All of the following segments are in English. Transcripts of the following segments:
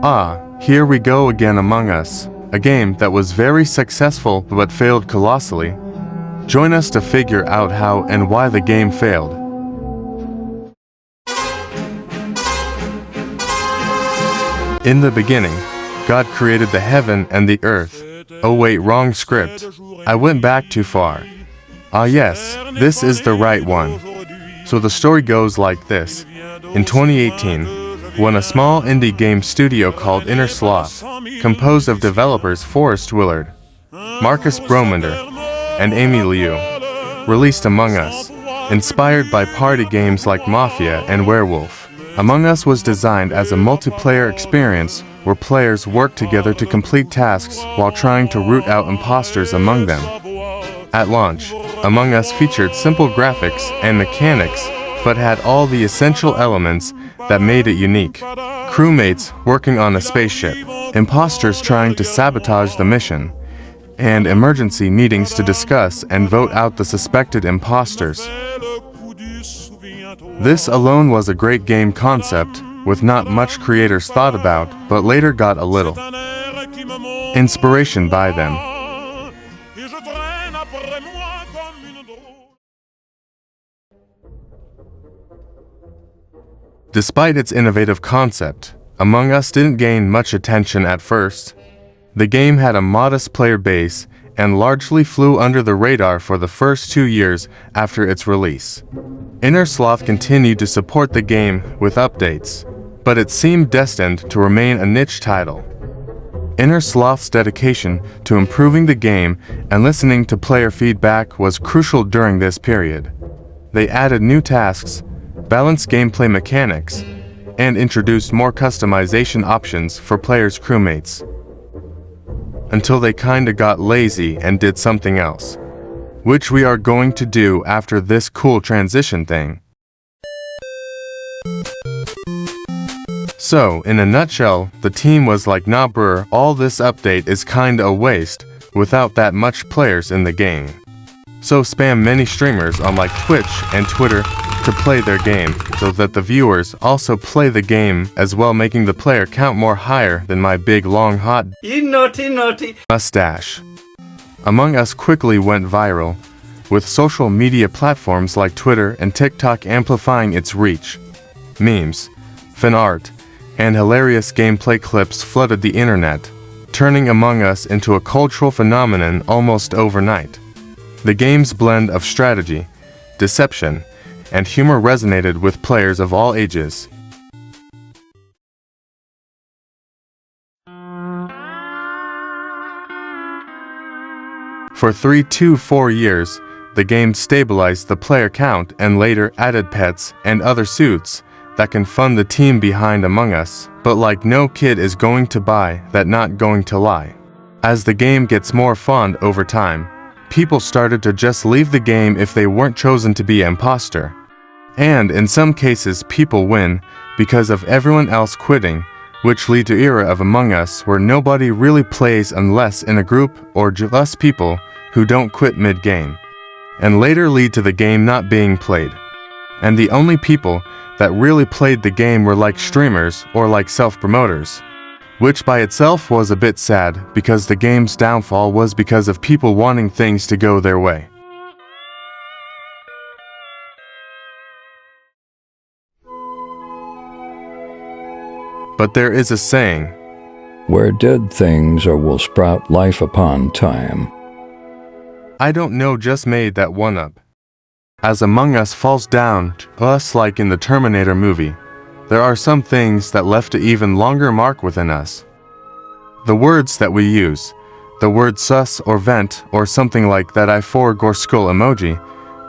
Ah, here we go again Among Us, a game that was very successful but failed colossally. Join us to figure out how and why the game failed. In the beginning, God created the heaven and the earth. Oh wait, wrong script. I went back too far. Ah yes, this is the right one. So the story goes like this. In 2018, when a small indie game studio called InnerSloth, composed of developers Forrest Willard, Marcus Bromander, and Amy Liu, released Among Us, inspired by party games like Mafia and Werewolf. Among Us was designed as a multiplayer experience where players work together to complete tasks while trying to root out imposters among them. At launch, Among Us featured simple graphics and mechanics, but had all the essential elements that made it unique. Crewmates working on a spaceship, imposters trying to sabotage the mission, and emergency meetings to discuss and vote out the suspected imposters. This alone was a great game concept, with not much creators thought about, but later got a little inspiration by them. Despite its innovative concept, Among Us didn't gain much attention at first. The game had a modest player base and largely flew under the radar for the first 2 years after its release. InnerSloth continued to support the game with updates, but it seemed destined to remain a niche title. InnerSloth's dedication to improving the game and listening to player feedback was crucial during this period. They added new tasks, balanced gameplay mechanics, and introduced more customization options for players' crewmates. Until they kinda got lazy and did something else, which we are going to do after this cool transition thing. So, in a nutshell, the team was like, nah bruh, all this update is kinda a waste, without that much players in the game. So spam many streamers on like Twitch and Twitter to play their game, so that the viewers also play the game as well, making the player count more higher than my big long hot naughty mustache. Among Us quickly went viral, with social media platforms like Twitter and TikTok amplifying its reach. Memes, fan art, and hilarious gameplay clips flooded the internet, turning Among Us into a cultural phenomenon almost overnight. The game's blend of strategy, deception, and humor resonated with players of all ages. For 3 to 4 years, the game stabilized the player count and later added pets and other suits that can fund the team behind Among Us, but like no kid is going to buy that, not going to lie. As the game gets more fun over time, people started to just leave the game if they weren't chosen to be an imposter. And in some cases people win because of everyone else quitting, which lead to era of Among Us where nobody really plays unless in a group or just people who don't quit mid-game, and later lead to the game not being played. And the only people that really played the game were like streamers or like self-promoters, which by itself was a bit sad because the game's downfall was because of people wanting things to go their way. But there is a saying, where dead things are will sprout life upon time. I don't know, just made that one up. As Among Us falls down to us like in the Terminator movie, there are some things that left an even longer mark within us. The words that we use, the word sus or vent or something like that, I4 gore skull emoji,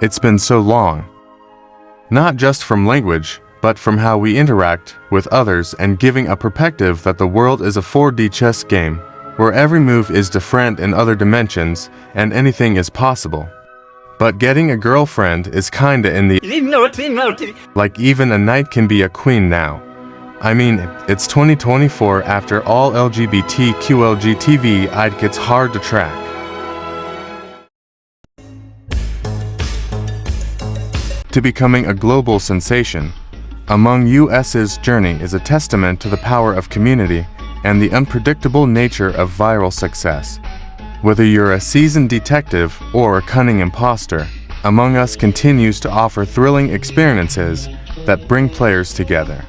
it's been so long. Not just from language, but from how we interact with others and giving a perspective that the world is a 4D chess game, where every move is different in other dimensions and anything is possible. But getting a girlfriend is kinda in the like even a knight can be a queen now. I mean, it's 2024 after all LGBTQLGTV it gets hard to track. To becoming a global sensation, Among Us's journey is a testament to the power of community and the unpredictable nature of viral success. Whether you're a seasoned detective or a cunning imposter, Among Us continues to offer thrilling experiences that bring players together.